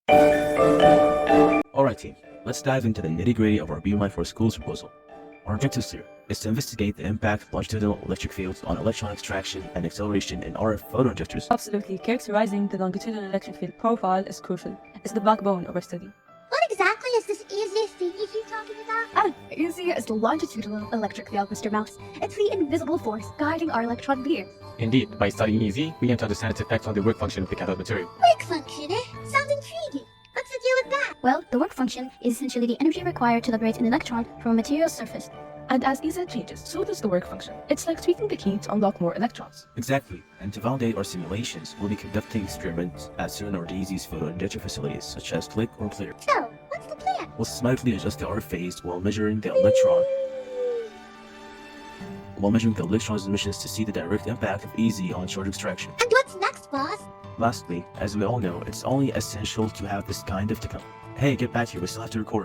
Alright team, let's dive into the nitty-gritty of our BL for Schools proposal. Our objective here is to investigate the impact of longitudinal electric fields on electron extraction and acceleration in RF photoinjectors. Absolutely, characterizing the longitudinal electric field profile is crucial. It's the backbone of our study. What exactly is this easiest thing you're talking about? Easy is the longitudinal electric field, Mr. Mouse. It's the invisible force guiding our electron beams. Indeed, by studying EZ, we aim to understand its effects on the work function of the cathode material. Work function, eh? Sounds intriguing. What's the deal with that? Well, the work function is essentially the energy required to liberate an electron from a material's surface. And as EZ changes, so does the work function. It's like tweaking the key to unlock more electrons. Exactly, and to validate our simulations, we'll be conducting experiments at certain of DZ's photoinjector facilities, such as Click or Clear. So, what's the plan? We'll systematically adjust the RF phase while measuring the electron's emissions to see the direct impact of EZ on charge extraction. And what's next, boss? Lastly, as we all know, it's only essential to have this kind of technology. Hey, get back here, we still have to record.